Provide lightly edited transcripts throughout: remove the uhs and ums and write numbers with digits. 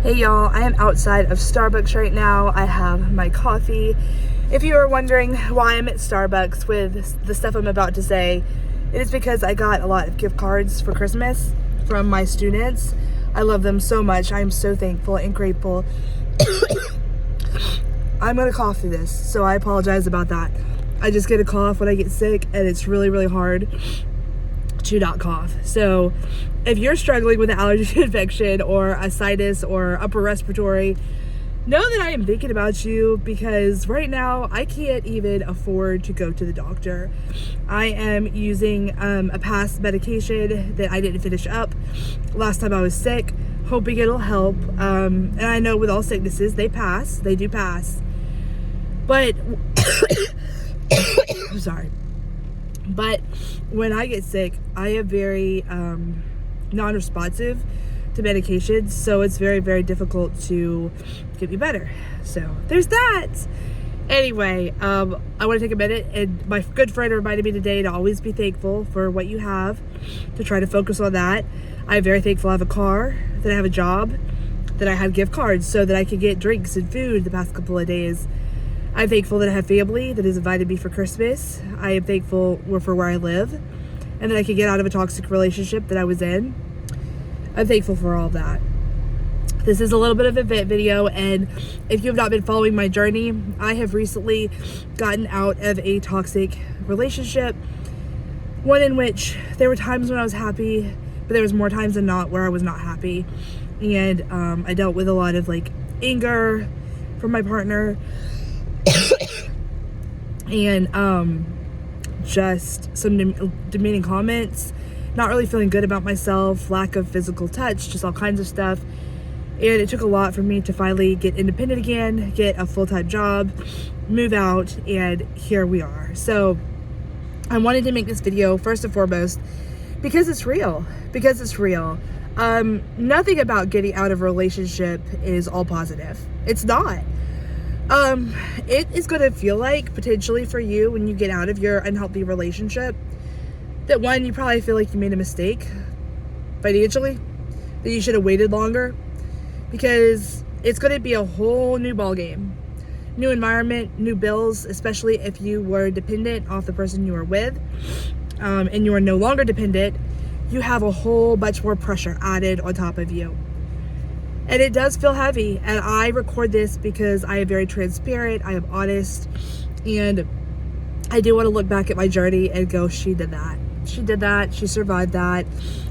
Hey y'all, I am outside of Starbucks right now. I have my coffee. If you are wondering why I'm at Starbucks with the stuff I'm about to say, it is because I got a lot of gift cards for Christmas from my students. I love them so much. I am so thankful and grateful. I'm gonna cough through this, so I apologize about that. I just get a cough when I get sick, and it's really, really hard to not cough. So if you're struggling with an allergy infection or a sinus or upper respiratory, know that I am thinking about you, because right now I can't even afford to go to the doctor. I am using a past medication that I didn't finish up last time I was sick, hoping it'll help. And I know with all sicknesses, they do pass. But I'm sorry. But when I get sick, I am very non-responsive to medications, so it's very, very difficult to get me better. So there's that. Anyway, I want to take a minute, and my good friend reminded me today to always be thankful for what you have, to try to focus on that. I'm very thankful I have a car, that I have a job, that I have gift cards so that I can get drinks and food the past couple of days. I'm thankful that I have family that has invited me for Christmas. I am thankful for where I live, and that I can get out of a toxic relationship that I was in. I'm thankful for all of that. This is a little bit of a vent video, and if you have not been following my journey, I have recently gotten out of a toxic relationship, one in which there were times when I was happy, but there was more times than not where I was not happy. And I dealt with a lot of anger from my partner, and just some demeaning comments, not really feeling good about myself, lack of physical touch, just all kinds of stuff. And it took a lot for me to finally get independent again, get a full-time job, move out, and here we are. So I wanted to make this video first and foremost because it's real. Nothing about getting out of a relationship is all positive. It's not. It is going to feel like, potentially for you, when you get out of your unhealthy relationship, that one, you probably feel like you made a mistake financially, that you should have waited longer, because it's going to be a whole new ballgame, new environment, new bills, especially if you were dependent off the person you were with, and you are no longer dependent. You have a whole bunch more pressure added on top of you. And it does feel heavy, and I record this because I am very transparent, I am honest, and I do want to look back at my journey and go, she did that, she survived that,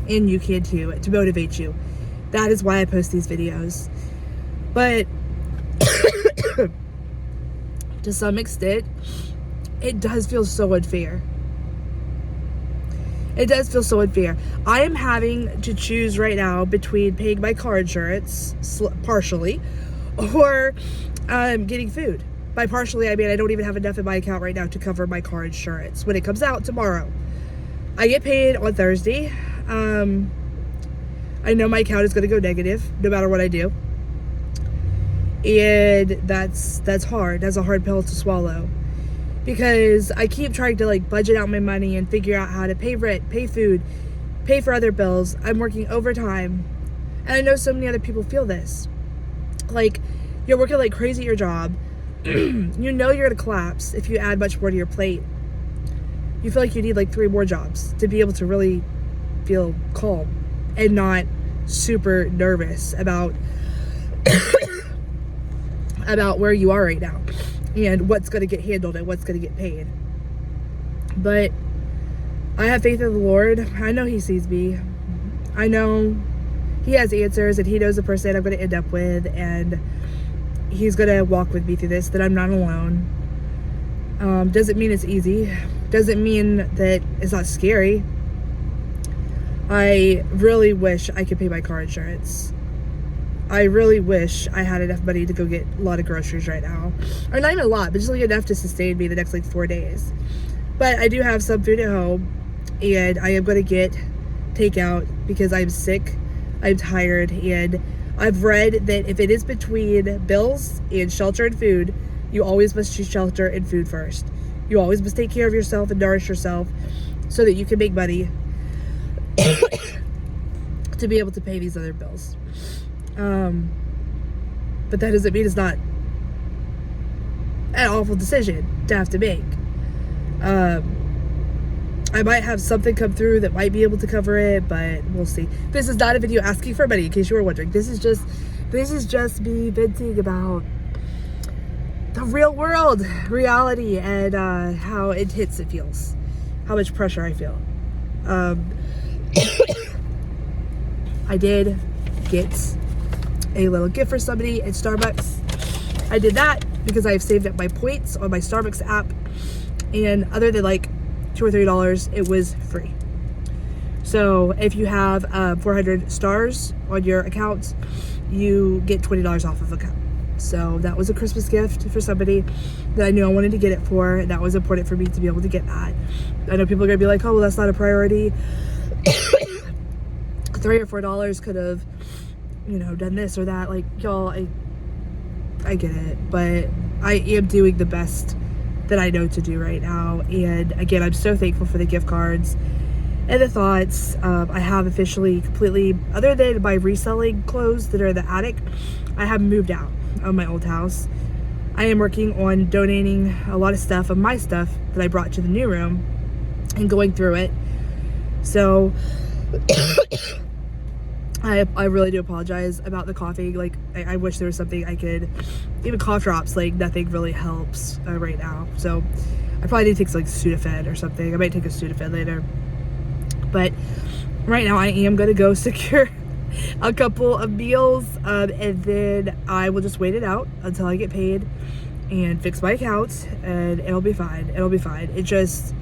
and you can too, to motivate you. That is why I post these videos. But to some extent, it does feel so unfair. It does feel so unfair. I am having to choose right now between paying my car insurance, partially, or getting food. By partially, I mean I don't even have enough in my account right now to cover my car insurance when it comes out tomorrow. I get paid on Thursday. I know my account is going to go negative no matter what I do. And that's hard. That's a hard pill to swallow. Because I keep trying to budget out my money and figure out how to pay rent, pay food, pay for other bills. I'm working overtime. And I know so many other people feel this. You're working like crazy at your job. You know you're going to collapse if you add much more to your plate. You feel like you need 3 more jobs to be able to really feel calm and not super nervous about about where you are right now and what's going to get handled and what's going to get paid. But I have faith in the Lord. I know He sees me. I know He has answers, and He knows the person I'm going to end up with, and He's going to walk with me through this, that I'm not alone. Doesn't mean it's easy. Doesn't mean that it's not scary. I really wish I could pay my car insurance. I really wish I had enough money to go get a lot of groceries right now. Or not even a lot, but just enough to sustain me the next 4 days. But I do have some food at home, and I am going to get takeout because I'm sick, I'm tired, and I've read that if it is between bills and shelter and food, you always must choose shelter and food first. You always must take care of yourself and nourish yourself so that you can make money to be able to pay these other bills. but that doesn't mean it's not an awful decision to have to make. I might have something come through that might be able to cover it, but we'll see. This is not a video asking for money, in case you were wondering. This is just me venting about the real world, reality, and how intense it feels, how much pressure I feel. I did get a little gift for somebody at Starbucks. I did that because I have saved up my points on my Starbucks app, and other than like $2 or $3, it was free. So if you have 400 stars on your account, you get $20 off of a cup. So that was a Christmas gift for somebody that I knew I wanted to get it for, and that was important for me to be able to get that. I know people are gonna be like, oh, well, that's not a priority. $3 or $4 could have, done this or that. Like, y'all, I get it, but I am doing the best that I know to do right now. And again, I'm so thankful for the gift cards and the thoughts. I have officially completely, other than my reselling clothes that are in the attic, I have moved out of my old house. I am working on donating a lot of stuff of my stuff that I brought to the new room and going through it. So I really do apologize about the coughing. Like, I wish there was something I could, even cough drops, like nothing really helps right now. So I probably need to take like Sudafed or something. I might take a Sudafed later. But right now I am going to go secure a couple of meals, and then I will just wait it out until I get paid and fix my account, and it'll be fine. It'll be fine. It just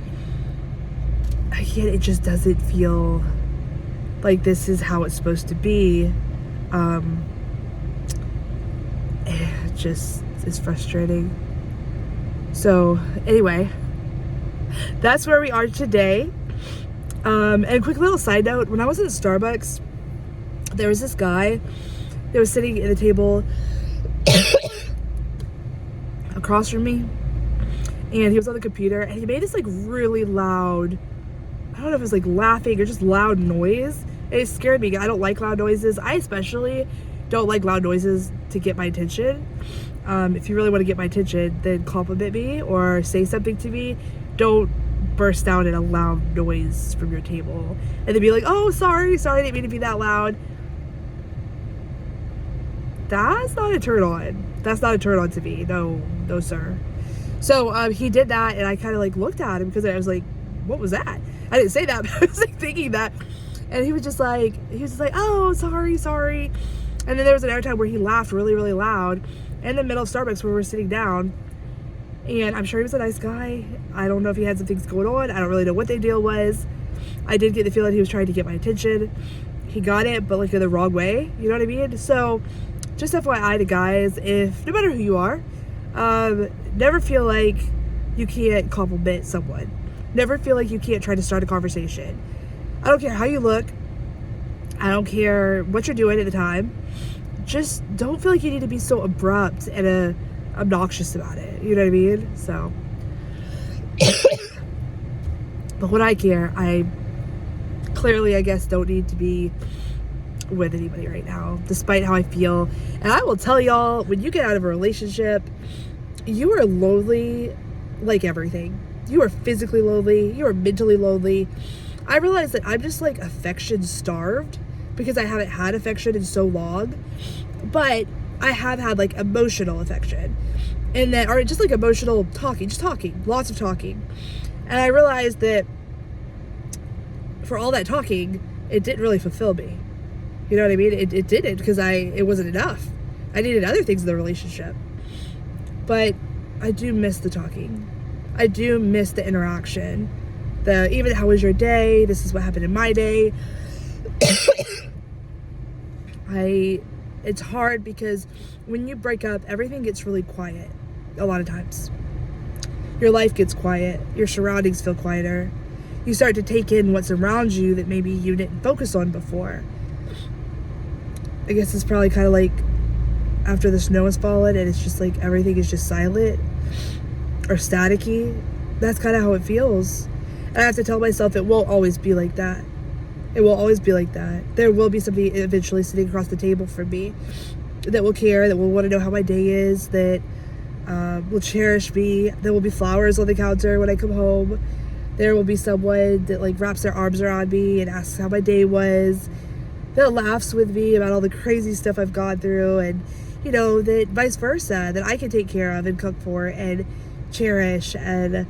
doesn't feel like this is how it's supposed to be. It just is frustrating. So anyway, that's where we are today. And a quick little side note, when I was at Starbucks, there was this guy that was sitting at the table across from me, and he was on the computer, and he made this like really loud, I don't know if it was like laughing or just loud noise. It scared me. I don't like loud noises. I especially don't like loud noises to get my attention. If you really want to get my attention, then compliment me or say something to me. Don't burst out in a loud noise from your table and then be like, oh, sorry, I didn't mean to be that loud. That's not a turn on. That's not a turn on to me. No, sir. So he did that, and I kind of like looked at him because I was like, what was that? I didn't say that, but I was like thinking that. And he was just like, oh, sorry. And then there was another time where he laughed really, really loud in the middle of Starbucks where we were sitting down. And I'm sure he was a nice guy. I don't know if he had some things going on. I don't really know what the deal was. I did get the feeling he was trying to get my attention. He got it, but like in the wrong way. You know what I mean? So just FYI to guys, if no matter who you are, never feel like you can't compliment someone. Never feel like you can't try to start a conversation. I don't care how you look. I don't care what you're doing at the time. Just don't feel like you need to be so abrupt and obnoxious about it. You know what I mean? So, but when I care, I clearly, I guess, don't need to be with anybody right now, despite how I feel. And I will tell y'all, when you get out of a relationship, you are lonely like everything. You are physically lonely. You are mentally lonely. I realize that I'm just like affection starved because I haven't had affection in so long, but I have had like emotional affection, and that, or just like emotional talking, just talking, lots of talking. And I realized that for all that talking, it didn't really fulfill me. You know what I mean? It didn't, because it wasn't enough. I needed other things in the relationship. But I do miss the talking. I do miss the interaction. Even how was your day? This is what happened in my day. It's hard because when you break up, everything gets really quiet a lot of times. Your life gets quiet. Your surroundings feel quieter. You start to take in what's around you that maybe you didn't focus on before. I guess it's probably kind of like after the snow has fallen and it's just like everything is just silent or staticky. That's kind of how it feels. And I have to tell myself it won't always be like that. It will always be like that. There will be somebody eventually sitting across the table from me that will care, that will want to know how my day is, that will cherish me. There will be flowers on the counter when I come home. There will be someone that like wraps their arms around me and asks how my day was, that laughs with me about all the crazy stuff I've gone through, and that vice versa, that I can take care of and cook for and cherish. And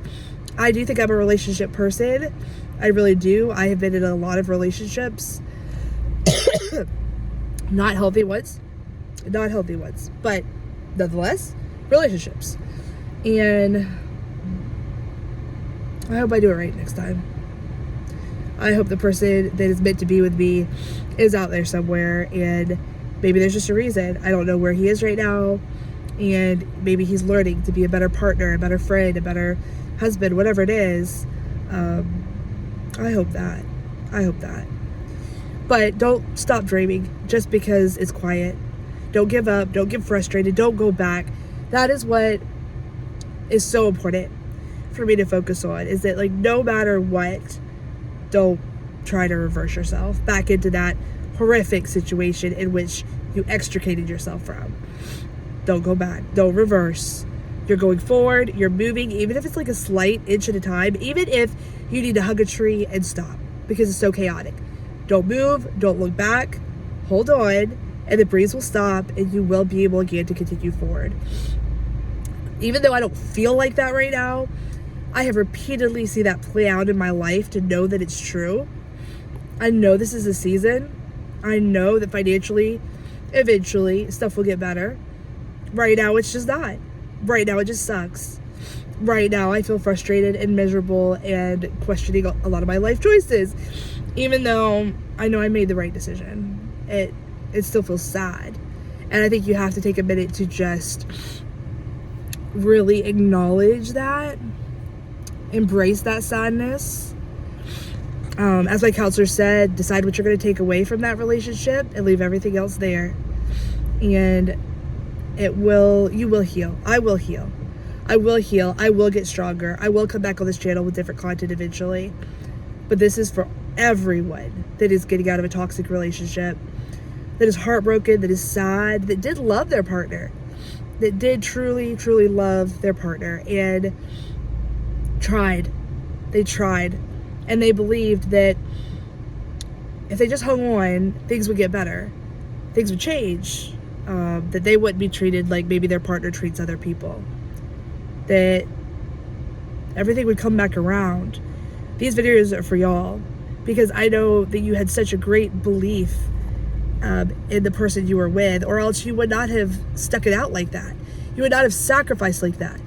I do think I'm a relationship person. I really do. I have been in a lot of relationships. Not healthy ones, but nonetheless, relationships. And I hope I do it right next time. I hope the person that is meant to be with me is out there somewhere, and maybe there's just a reason. I don't know where he is right now, and maybe he's learning to be a better partner, a better friend, a better husband, whatever it is. I hope that. But don't stop dreaming just because it's quiet. Don't give up. Don't get frustrated. Don't go back. That is what is so important for me to focus on, is that, like, no matter what, don't try to reverse yourself back into that horrific situation in which you extricated yourself from. Don't go back. Don't reverse. You're going forward. You're moving, even if it's like a slight inch at a time, even if you need to hug a tree and stop because it's so chaotic. Don't move. Don't look back. Hold on, and the breeze will stop, and you will be able again to continue forward. Even though I don't feel like that right now, I have repeatedly seen that play out in my life to know that it's true. I know this is a season. I know that financially, eventually, stuff will get better. Right now, it's just not. Right now, it just sucks. Right now, I feel frustrated and miserable and questioning a lot of my life choices. Even though I know I made the right decision, it still feels sad. And I think you have to take a minute to just really acknowledge that, embrace that sadness. As my counselor said, decide what you're going to take away from that relationship and leave everything else there. And you will heal. I will heal. I will get stronger. I will come back on this channel with different content eventually. But this is for everyone that is getting out of a toxic relationship, that is heartbroken, that is sad, that did love their partner, that did truly, truly love their partner and tried. They tried. And they believed that if they just hung on, things would get better. Things would change. That they wouldn't be treated like maybe their partner treats other people. That everything would come back around. These videos are for y'all, because I know that you had such a great belief in the person you were with, or else you would not have stuck it out like that. You would not have sacrificed like that.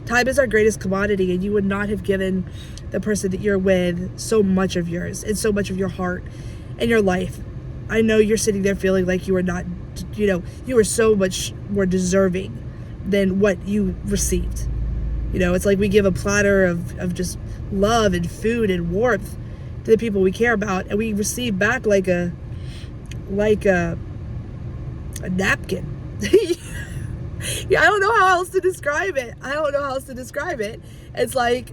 Time is our greatest commodity, and you would not have given the person that you're with so much of yours and so much of your heart and your life. I know you're sitting there feeling like you were not, you were so much more deserving than what you received. It's like we give a platter of just love and food and warmth to the people we care about, and we receive back like a napkin. Yeah, I don't know how else to describe it. It's like,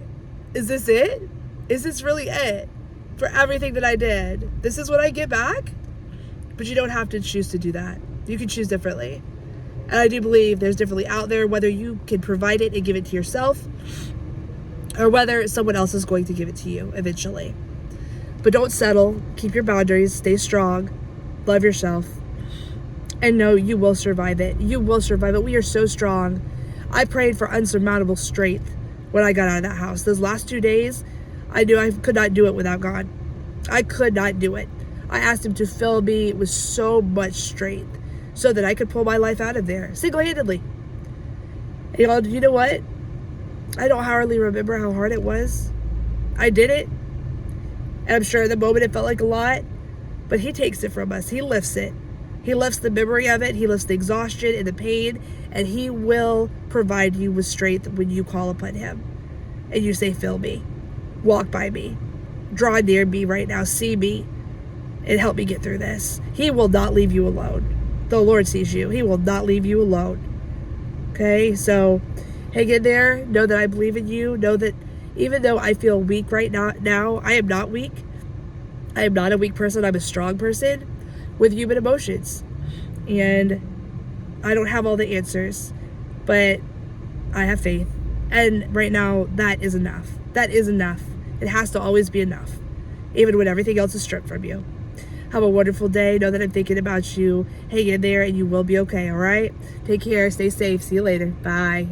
is this it? Is this really it? For everything that I did, this is what I get back? But you don't have to choose to do that. You can choose differently. And I do believe there's differently out there, whether you can provide it and give it to yourself, or whether someone else is going to give it to you eventually. But don't settle. Keep your boundaries. Stay strong. Love yourself. And know you will survive it. You will survive it. We are so strong. I prayed for unsurmountable strength when I got out of that house. Those last 2 days, I knew I could not do it without God. I could not do it. I asked him to fill me with so much strength so that I could pull my life out of there single-handedly. And you know what? I don't hardly remember how hard it was. I did it. And I'm sure in the moment it felt like a lot. But he takes it from us. He lifts it. He lifts the memory of it. He lifts the exhaustion and the pain. And he will provide you with strength when you call upon him. And you say, fill me. Walk by me. Draw near me right now. See me. And help me get through this. He will not leave you alone. The Lord sees you. He will not leave you alone. Okay? So hang in there. Know that I believe in you. Know that even though I feel weak right now, I am not weak. I am not a weak person. I'm a strong person with human emotions. And I don't have all the answers, but I have faith. And right now, that is enough. That is enough. It has to always be enough, even when everything else is stripped from you. Have a wonderful day. Know that I'm thinking about you. Hang in there and you will be okay, all right? Take care. Stay safe. See you later. Bye.